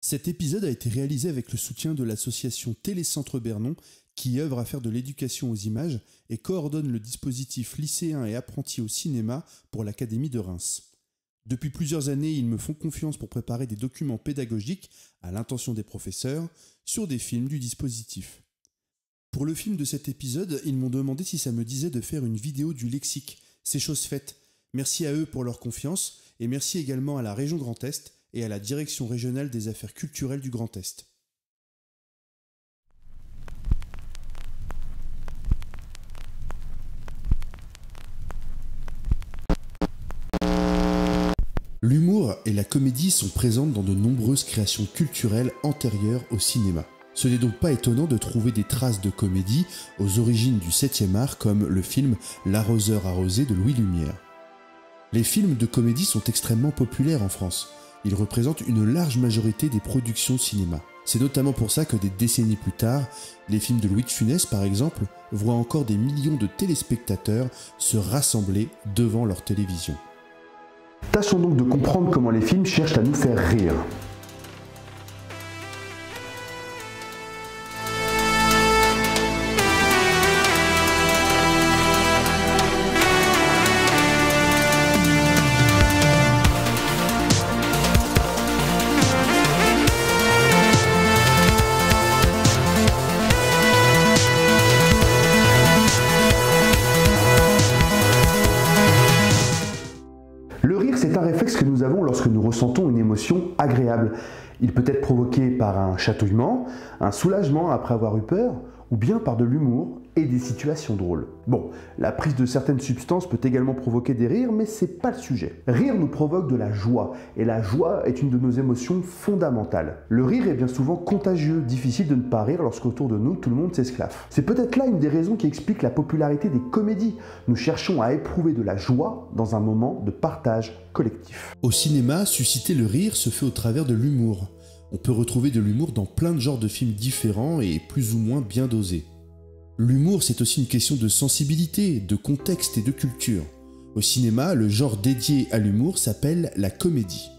Cet épisode a été réalisé avec le soutien de l'association Télécentre Bernon qui œuvre à faire de l'éducation aux images et coordonne le dispositif lycéens et apprentis au cinéma pour l'Académie de Reims. Depuis plusieurs années, ils me font confiance pour préparer des documents pédagogiques à l'intention des professeurs sur des films du dispositif. Pour le film de cet épisode, ils m'ont demandé si ça me disait de faire une vidéo du lexique. C'est chose faite. Merci à eux pour leur confiance et merci également à la région Grand Est et à la Direction régionale des affaires culturelles du Grand Est. L'humour et la comédie sont présentes dans de nombreuses créations culturelles antérieures au cinéma. Ce n'est donc pas étonnant de trouver des traces de comédie aux origines du 7e art comme le film L'arroseur arrosé de Louis Lumière. Les films de comédie sont extrêmement populaires en France. Ils représentent une large majorité des productions cinéma. C'est notamment pour ça que des décennies plus tard, les films de Louis de Funès par exemple, voient encore des millions de téléspectateurs se rassembler devant leur télévision. Tâchons donc de comprendre comment les films cherchent à nous faire rire. Le rire, c'est un réflexe que nous avons lorsque nous ressentons une émotion agréable. Il peut être provoqué par un chatouillement, un soulagement après avoir eu peur, ou bien par de l'humour et des situations drôles. Bon, la prise de certaines substances peut également provoquer des rires, mais c'est pas le sujet. Rire nous provoque de la joie, et la joie est une de nos émotions fondamentales. Le rire est bien souvent contagieux, difficile de ne pas rire lorsqu'autour de nous tout le monde s'esclaffe. C'est peut-être là une des raisons qui explique la popularité des comédies. Nous cherchons à éprouver de la joie dans un moment de partage collectif. Au cinéma, susciter le rire se fait au travers de l'humour. On peut retrouver de l'humour dans plein de genres de films différents et plus ou moins bien dosés. L'humour, c'est aussi une question de sensibilité, de contexte et de culture. Au cinéma, le genre dédié à l'humour s'appelle la comédie.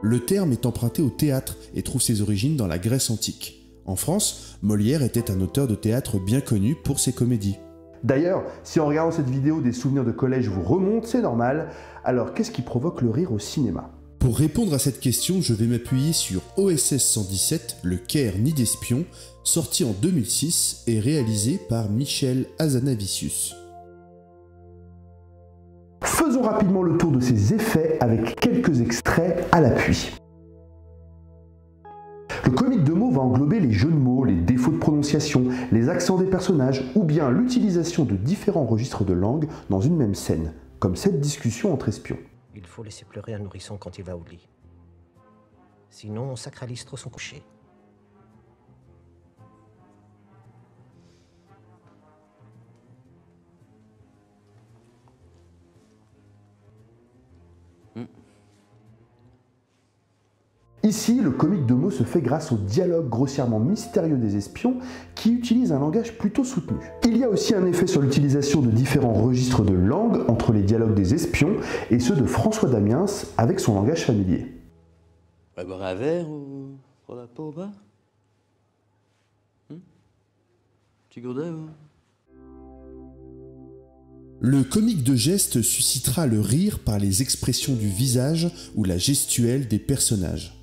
Le terme est emprunté au théâtre et trouve ses origines dans la Grèce antique. En France, Molière était un auteur de théâtre bien connu pour ses comédies. D'ailleurs, si en regardant cette vidéo des souvenirs de collège vous remontent, c'est normal. Alors qu'est-ce qui provoque le rire au cinéma ? Pour répondre à cette question, je vais m'appuyer sur OSS 117, le Caire nid d'espions, sorti en 2006 et réalisé par Michel Hazanavicius. Faisons rapidement le tour de ces effets avec quelques extraits à l'appui. Le comique de mots va englober les jeux de mots, les défauts de prononciation, les accents des personnages ou bien l'utilisation de différents registres de langue dans une même scène, comme cette discussion entre espions. Il faut laisser pleurer un nourrisson quand il va au lit. Sinon, on sacralise trop son coucher. Ici, le comique de mots se fait grâce au dialogue grossièrement mystérieux des espions qui utilisent un langage plutôt soutenu. Il y a aussi un effet sur l'utilisation de différents registres de langue entre les dialogues des espions et ceux de François Damiens avec son langage familier. On va boire un verre ou prendre la peau au bar? Petit gourdet ou... Le comique de geste suscitera le rire par les expressions du visage ou la gestuelle des personnages.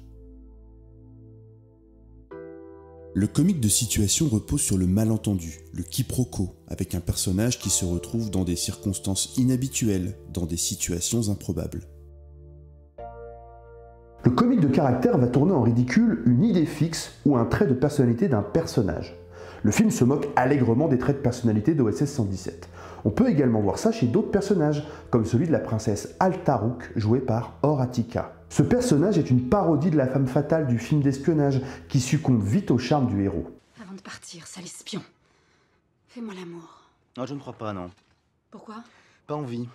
Le comique de situation repose sur le malentendu, le quiproquo, avec un personnage qui se retrouve dans des circonstances inhabituelles, dans des situations improbables. Le comique de caractère va tourner en ridicule une idée fixe ou un trait de personnalité d'un personnage. Le film se moque allègrement des traits de personnalité d'OSS 117. On peut également voir ça chez d'autres personnages, comme celui de la princesse Altarouk, jouée par Horatica. Ce personnage est une parodie de la femme fatale du film d'espionnage, qui succombe vite au charme du héros. Avant de partir, sale espion, fais-moi l'amour. Non, je ne crois pas, non. Pourquoi? Pas envie.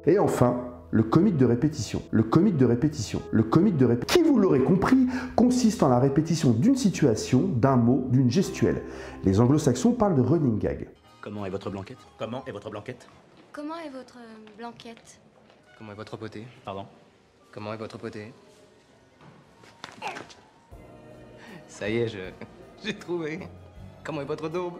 Et enfin, le comique de répétition. Le comique de répétition. Le comique de répétition, qui, vous l'aurez compris, consiste en la répétition d'une situation, d'un mot, d'une gestuelle. Les anglo-saxons parlent de running gag. Comment est votre blanquette? Comment est votre blanquette? Comment est votre blanquette? Comment est votre potée? Pardon? Comment est votre potée? Ça y est, j'ai trouvé. Comment est votre daube?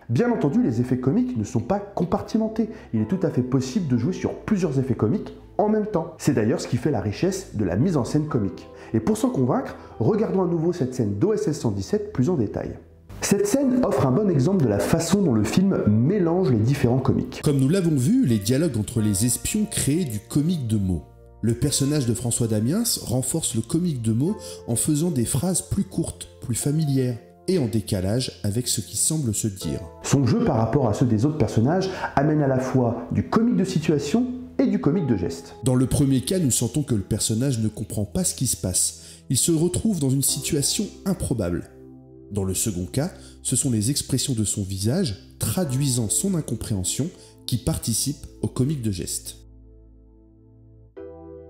Bien entendu, les effets comiques ne sont pas compartimentés. Il est tout à fait possible de jouer sur plusieurs effets comiques en même temps. C'est d'ailleurs ce qui fait la richesse de la mise en scène comique. Et pour s'en convaincre, regardons à nouveau cette scène d'OSS 117 plus en détail. Cette scène offre un bon exemple de la façon dont le film mélange les différents comiques. Comme nous l'avons vu, les dialogues entre les espions créent du comique de mots. Le personnage de François Damiens renforce le comique de mots en faisant des phrases plus courtes, plus familières, et en décalage avec ce qui semble se dire. Son jeu par rapport à ceux des autres personnages amène à la fois du comique de situation et du comique de geste. Dans le premier cas, nous sentons que le personnage ne comprend pas ce qui se passe. Il se retrouve dans une situation improbable. Dans le second cas, ce sont les expressions de son visage, traduisant son incompréhension, qui participent au comique de geste.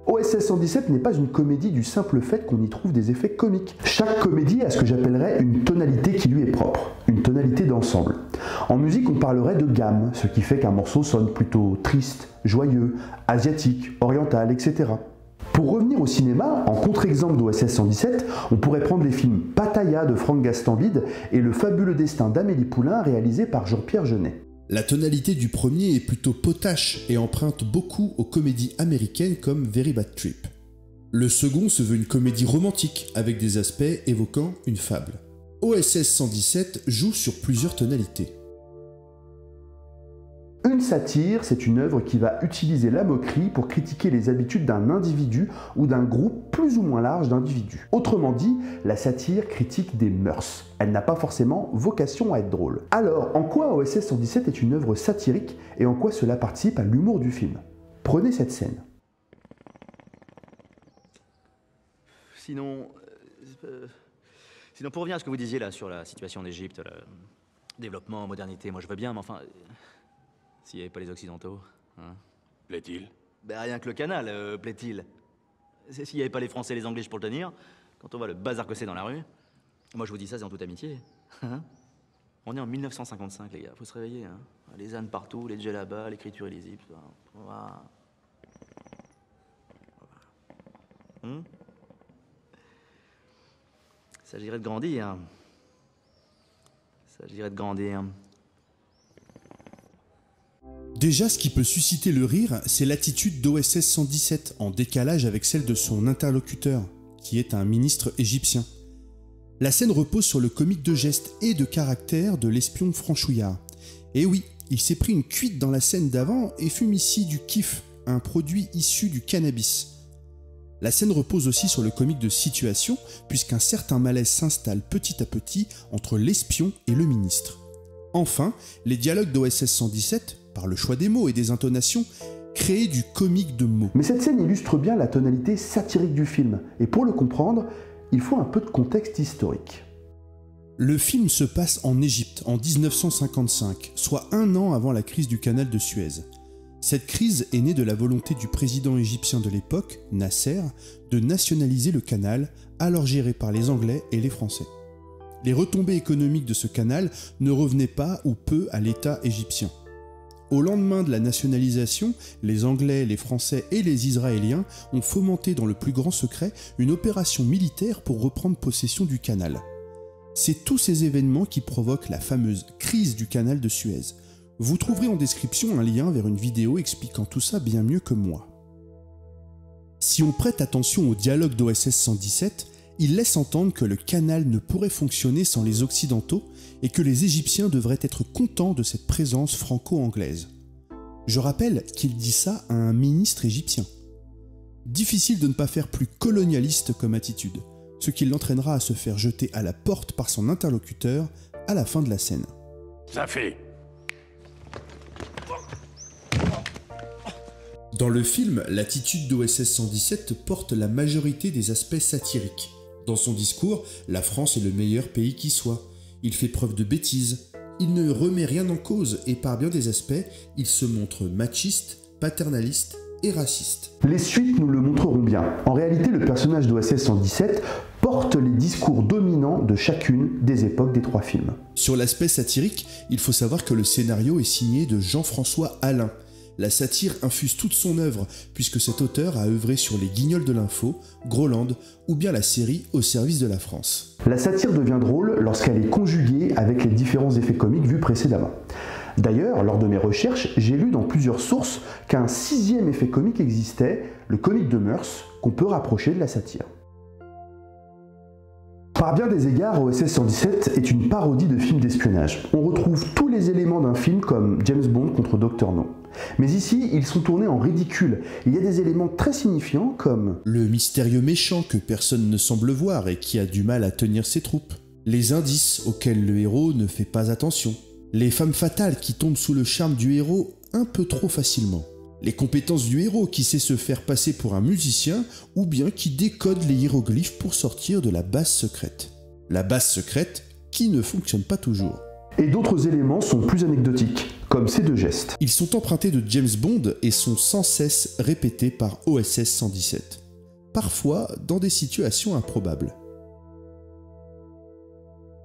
OSS 117 n'est pas une comédie du simple fait qu'on y trouve des effets comiques. Chaque comédie a ce que j'appellerais une tonalité qui lui est propre, une tonalité d'ensemble. En musique, on parlerait de gamme, ce qui fait qu'un morceau sonne plutôt triste, joyeux, asiatique, oriental, etc. Pour revenir au cinéma, en contre-exemple d'OSS 117, on pourrait prendre les films Pattaya de Franck Gastambide et Le fabuleux destin d'Amélie Poulain réalisé par Jean-Pierre Jeunet. La tonalité du premier est plutôt potache et emprunte beaucoup aux comédies américaines comme Very Bad Trip. Le second se veut une comédie romantique avec des aspects évoquant une fable. OSS 117 joue sur plusieurs tonalités. Une satire, c'est une œuvre qui va utiliser la moquerie pour critiquer les habitudes d'un individu ou d'un groupe plus ou moins large d'individus. Autrement dit, la satire critique des mœurs. Elle n'a pas forcément vocation à être drôle. Alors, en quoi OSS 117 est une œuvre satirique et en quoi cela participe à l'humour du film? Prenez cette scène. Sinon, pour revenir à ce que vous disiez là sur la situation en Égypte, le développement, modernité, moi je veux bien, mais enfin, s'il n'y avait pas les Occidentaux, hein? Plaît-il? Ben rien que le canal, plaît-il. S'il n'y avait pas les Français et les Anglais pour le tenir, quand on voit le bazar que c'est dans la rue, moi je vous dis ça, c'est en toute amitié. Hein? On est en 1955, les gars, faut se réveiller. Hein? Les ânes partout, les djellabas, l'écriture illisible. Voilà. Hum? Il s'agirait de grandir. Il s'agirait de grandir. Déjà, ce qui peut susciter le rire, c'est l'attitude d'OSS 117, en décalage avec celle de son interlocuteur, qui est un ministre égyptien. La scène repose sur le comique de geste et de caractère de l'espion franchouillard. Et oui, il s'est pris une cuite dans la scène d'avant et fume ici du kiff, un produit issu du cannabis. La scène repose aussi sur le comique de situation, puisqu'un certain malaise s'installe petit à petit entre l'espion et le ministre. Enfin, les dialogues d'OSS 117, par le choix des mots et des intonations, créent du comique de mots. Mais cette scène illustre bien la tonalité satirique du film, et pour le comprendre, il faut un peu de contexte historique. Le film se passe en Égypte en 1955, soit un an avant la crise du canal de Suez. Cette crise est née de la volonté du président égyptien de l'époque, Nasser, de nationaliser le canal, alors géré par les Anglais et les Français. Les retombées économiques de ce canal ne revenaient pas ou peu à l'État égyptien. Au lendemain de la nationalisation, les Anglais, les Français et les Israéliens ont fomenté dans le plus grand secret une opération militaire pour reprendre possession du canal. C'est tous ces événements qui provoquent la fameuse crise du canal de Suez. Vous trouverez en description un lien vers une vidéo expliquant tout ça bien mieux que moi. Si on prête attention au dialogue d'OSS 117, il laisse entendre que le canal ne pourrait fonctionner sans les Occidentaux et que les Égyptiens devraient être contents de cette présence franco-anglaise. Je rappelle qu'il dit ça à un ministre égyptien. Difficile de ne pas faire plus colonialiste comme attitude, ce qui l'entraînera à se faire jeter à la porte par son interlocuteur à la fin de la scène. Ça fait. Dans le film, l'attitude d'OSS 117 porte la majorité des aspects satiriques. Dans son discours, la France est le meilleur pays qui soit. Il fait preuve de bêtise. Il ne remet rien en cause et par bien des aspects, il se montre machiste, paternaliste et raciste. Les suites nous le montreront bien. En réalité, le personnage d'OSS 117 porte les discours dominants de chacune des époques des trois films. Sur l'aspect satirique, il faut savoir que le scénario est signé de Jean-François Alain, La satire infuse toute son œuvre, puisque cet auteur a œuvré sur Les Guignols de l'info, Groland, ou bien la série Au service de la France. La satire devient drôle lorsqu'elle est conjuguée avec les différents effets comiques vus précédemment. D'ailleurs, lors de mes recherches, j'ai lu dans plusieurs sources qu'un 6e effet comique existait, le comique de mœurs, qu'on peut rapprocher de la satire. Par bien des égards, OSS 117 est une parodie de film d'espionnage. On retrouve tous les éléments d'un film comme James Bond contre Dr No. Mais ici, ils sont tournés en ridicule. Il y a des éléments très signifiants comme le mystérieux méchant que personne ne semble voir et qui a du mal à tenir ses troupes. Les indices auxquels le héros ne fait pas attention. Les femmes fatales qui tombent sous le charme du héros un peu trop facilement. Les compétences du héros qui sait se faire passer pour un musicien ou bien qui décode les hiéroglyphes pour sortir de la base secrète. La base secrète qui ne fonctionne pas toujours. Et d'autres éléments sont plus anecdotiques, comme ces 2 gestes. Ils sont empruntés de James Bond et sont sans cesse répétés par OSS 117. Parfois dans des situations improbables.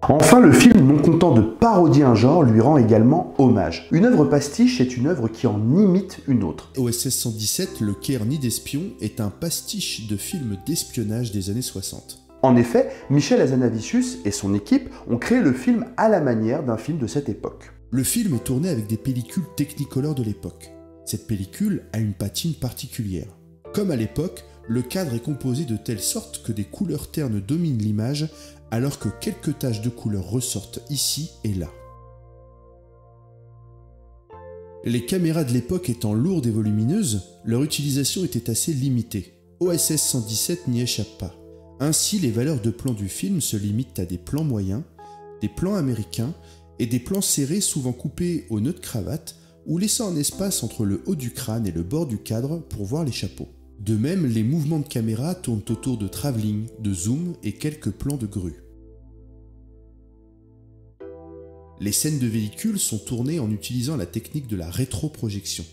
Enfin, le film, non content de parodier un genre, lui rend également hommage. Une œuvre pastiche est une œuvre qui en imite une autre. OSS 117, Le Caire ni d'espion, est un pastiche de film d'espionnage des années 60. En effet, Michel Hazanavicius et son équipe ont créé le film à la manière d'un film de cette époque. Le film est tourné avec des pellicules Technicolor de l'époque. Cette pellicule a une patine particulière. Comme à l'époque, le cadre est composé de telle sorte que des couleurs ternes dominent l'image, alors que quelques taches de couleurs ressortent ici et là. Les caméras de l'époque étant lourdes et volumineuses, leur utilisation était assez limitée. OSS 117 n'y échappe pas. Ainsi, les valeurs de plan du film se limitent à des plans moyens, des plans américains et des plans serrés souvent coupés au nœud de cravate ou laissant un espace entre le haut du crâne et le bord du cadre pour voir les chapeaux. De même, les mouvements de caméra tournent autour de travelling, de zoom et quelques plans de grue. Les scènes de véhicules sont tournées en utilisant la technique de la rétroprojection.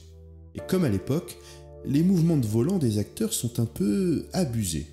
Et comme à l'époque, les mouvements de volant des acteurs sont un peu abusés.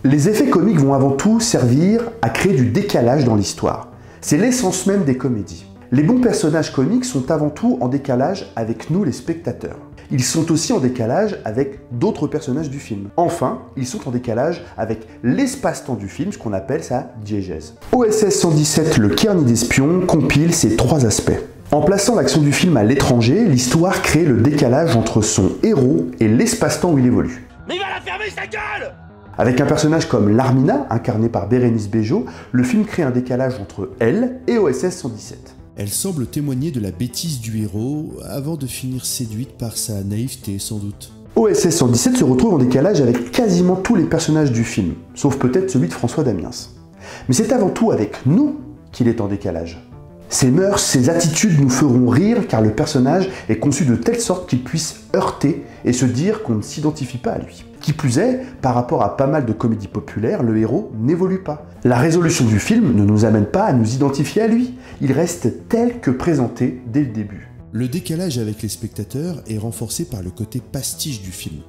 Les effets comiques vont avant tout servir à créer du décalage dans l'histoire. C'est l'essence même des comédies. Les bons personnages comiques sont avant tout en décalage avec nous les spectateurs. Ils sont aussi en décalage avec d'autres personnages du film. Enfin, ils sont en décalage avec l'espace-temps du film, ce qu'on appelle sa diégèse. OSS 117, Le Caire ni d'espion, compile ces 3 aspects. En plaçant l'action du film à l'étranger, l'histoire crée le décalage entre son héros et l'espace-temps où il évolue. Mais il va la fermer sa gueule! Avec un personnage comme Larmina, incarné par Bérénice Bejo, le film crée un décalage entre elle et OSS 117. Elle semble témoigner de la bêtise du héros avant de finir séduite par sa naïveté sans doute. OSS 117 se retrouve en décalage avec quasiment tous les personnages du film, sauf peut-être celui de François Damiens. Mais c'est avant tout avec nous qu'il est en décalage. Ses mœurs, ses attitudes nous feront rire car le personnage est conçu de telle sorte qu'il puisse heurter et se dire qu'on ne s'identifie pas à lui. Qui plus est, par rapport à pas mal de comédies populaires, le héros n'évolue pas. La résolution du film ne nous amène pas à nous identifier à lui, il reste tel que présenté dès le début. Le décalage avec les spectateurs est renforcé par le côté pastiche du film.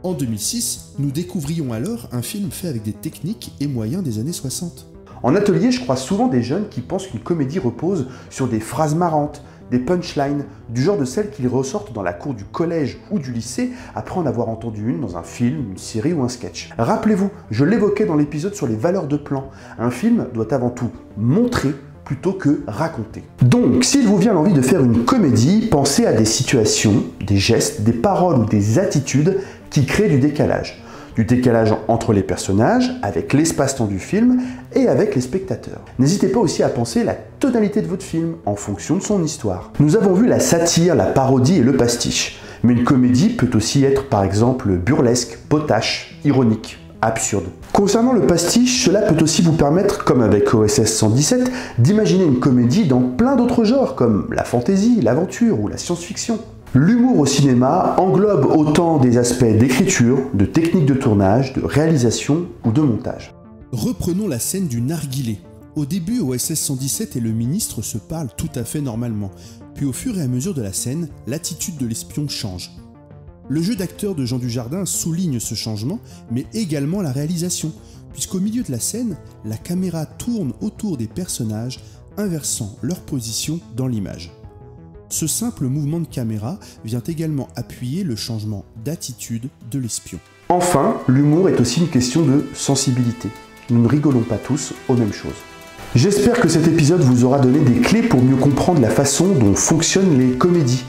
En 2006, nous découvrions alors un film fait avec des techniques et moyens des années 60. En atelier, je croise souvent des jeunes qui pensent qu'une comédie repose sur des phrases marrantes, des punchlines, du genre de celles qu'ils ressortent dans la cour du collège ou du lycée après en avoir entendu une dans un film, une série ou un sketch. Rappelez-vous, je l'évoquais dans l'épisode sur les valeurs de plan, un film doit avant tout montrer plutôt que raconter. Donc, s'il vous vient l'envie de faire une comédie, pensez à des situations, des gestes, des paroles ou des attitudes qui créent du décalage. Du décalage entre les personnages, avec l'espace-temps du film et avec les spectateurs. N'hésitez pas aussi à penser la tonalité de votre film en fonction de son histoire. Nous avons vu la satire, la parodie et le pastiche. Mais une comédie peut aussi être par exemple burlesque, potache, ironique, absurde. Concernant le pastiche, cela peut aussi vous permettre, comme avec OSS 117, d'imaginer une comédie dans plein d'autres genres comme la fantasy, l'aventure ou la science-fiction. L'humour au cinéma englobe autant des aspects d'écriture, de technique de tournage, de réalisation ou de montage. Reprenons la scène du narguilé. Au début, OSS 117 et le ministre se parlent tout à fait normalement, puis au fur et à mesure de la scène, l'attitude de l'espion change. Le jeu d'acteur de Jean Dujardin souligne ce changement, mais également la réalisation, puisqu'au milieu de la scène, la caméra tourne autour des personnages inversant leur position dans l'image. Ce simple mouvement de caméra vient également appuyer le changement d'attitude de l'espion. Enfin, l'humour est aussi une question de sensibilité. Nous ne rigolons pas tous aux mêmes choses. J'espère que cet épisode vous aura donné des clés pour mieux comprendre la façon dont fonctionnent les comédies.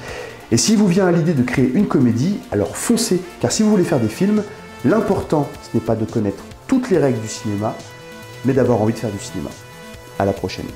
Et si vous vient à l'idée de créer une comédie, alors foncez, car si vous voulez faire des films, l'important, ce n'est pas de connaître toutes les règles du cinéma, mais d'avoir envie de faire du cinéma. À la prochaine.